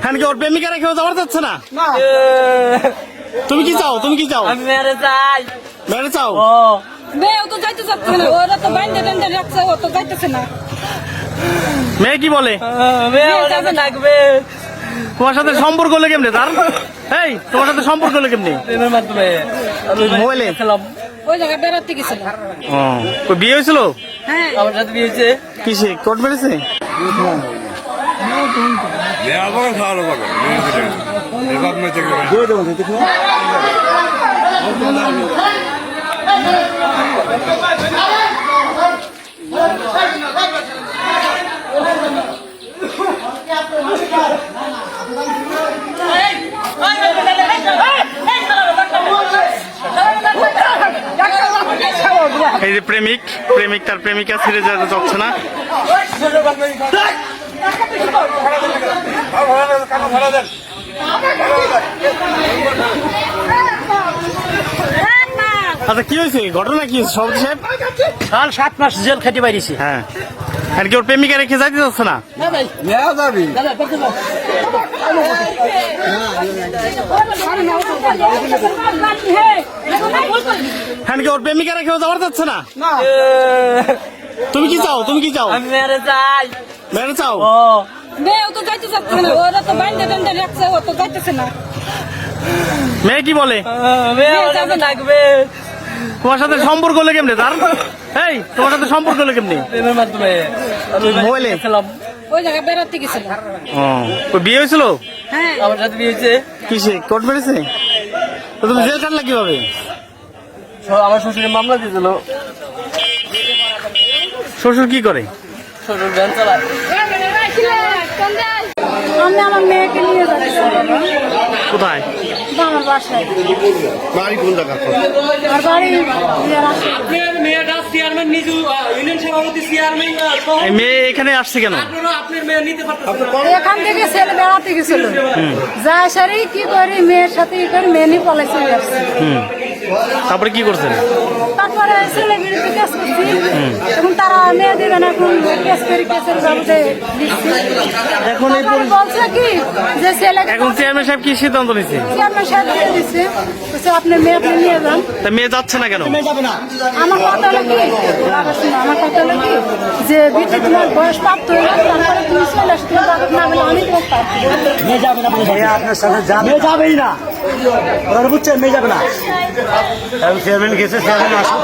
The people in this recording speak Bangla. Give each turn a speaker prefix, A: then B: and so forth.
A: হ্যাঁ কি ওর প্রেমিকা রেখেও যাওয়ার যাচ্ছে না? তুমি কি চাও? তুমি কি চাও?
B: আমি মেরে যাই।
A: মেরে চাও?
C: মেয়েও তো যাইতে চাচ্ছে না, ওরা তো বাইন্দে টাইন্দে রাখছে, ও তো যাইতেছে না।
A: মেয়ে কি বলে?
B: মেয়ে যাবে থাকবে
A: তোমার সাথে সম্পর্ক হলো কেমনে তার? এই তোমার সাথে সম্পর্ক হলো কেমনে?
B: প্রেমের মাধ্যমে।
A: মোবাইলে
B: খেলাম,
C: ওই জায়গায় বেড়াতে গেছিল।
A: ও বিয়ে হয়েছিল?
C: হ্যাঁ,
B: আমার সাথে বিয়ে হয়েছে।
A: কিসে কোর্ট মেরেছে? এই যে প্রেমিক তার প্রেমিকা ছেড়ে যেতে চাচ্ছে না। আচ্ছা কি হয়েছে, ঘটনা কি হয়েছে সভাপতি সাহেব?
D: কাল 7 মাস জেল খেতে পারিছি।
A: হ্যাঁ, আর কি ওর প্রেমিকা রেখে যাইতে চাচ্ছে না? হ্যাঁ কি ওর প্রেমিকা রেখেও যাওয়ার যাচ্ছে না? তুমি কি চাও? তুমি কি চাও?
B: আমি মেরে যাই।
A: মেরে চাও?
C: মেয়েও তো যাইতে চাচ্ছে না, ওরা তো বাইন্দে টাইন্দে রাখছে, ও তো যাইতেছে না।
A: মেয়ে কি বলে?
B: মেয়ে যাবে থাকবে
A: তোমার সাথে সম্পর্ক হলো কেমনে তার? এই তোমার সাথে সম্পর্ক হলো কেমনে?
B: প্রেমের মাধ্যমে।
A: মোবাইলে
B: খেলাম,
C: ওই জায়গায় বেড়াতে গেছিল।
A: ও বিয়ে হয়েছিল?
C: হ্যাঁ,
B: আমার সাথে বিয়ে হয়েছে।
A: কিসে কোর্ট মেরেছে? তো তুমি জেল কাটলা কিভাবে?
B: আমার শ্বশুরের মামলা দিয়েছিল।
A: শ্বশুর কি করে?
B: শ্বশুর ভ্যান চালায়।
C: আমি আমার মেয়েকে নিয়ে যাচ্ছি
A: কোথায়?
C: আমার বাসায়।
A: বাড়ি কোন জায়গা?
C: আর বাড়ি
D: আপনার মেয়েটা চেয়ারম্যান নিজু ইউনিয়ন সভাপতি চেয়ারম্যান
A: এই মেয়ে এখানে আসছে কেন?
D: আপনার মেয়ে নিতে পারতেন।
C: এখান থেকে ছেলে বেড়াতে গেছিল, যা সারি কি করি মেয়ের সাথে ই করে মেয়ে নিয়ে পলাই চলে আসছে।
A: তারপরে কি করছেন?
C: তারপরে ছেলে বিরুদ্ধে কেস করছি, এখন তারা মেয়ে দেবে না, এখন কেস করে কেসের বাবদে দিচ্ছি।
A: এখন এই
C: তারপরে বলছে কি যে ছেলে
A: এখন চেয়ারম্যান সাহেব কি সিদ্ধান্ত নিচ্ছে?
C: চেয়ারম্যান সাহেব দিয়ে দিচ্ছে, বলছে আপনার মেয়ে আপনি নিয়ে যান।
A: তা মেয়ে যাচ্ছে না কেন?
C: আমার কথা হলো কি, বাবা শোনো, আমার কথা হলো কি যে বিটি তোমার বয়স প্রাপ্ত হয়ে গেছে, তারপরে তুমি চলে আসো, তোমার বাবা না বলে আমি করতে পারবো।
D: মেয়ে যাবে না, আপনার সাথে যাবে, মেয়ে যাবেই না, ওরা বুঝছেন মেয়ে যাবে না। চেয়ারম্যান গেছে, চেয়ারম্যান আসবে।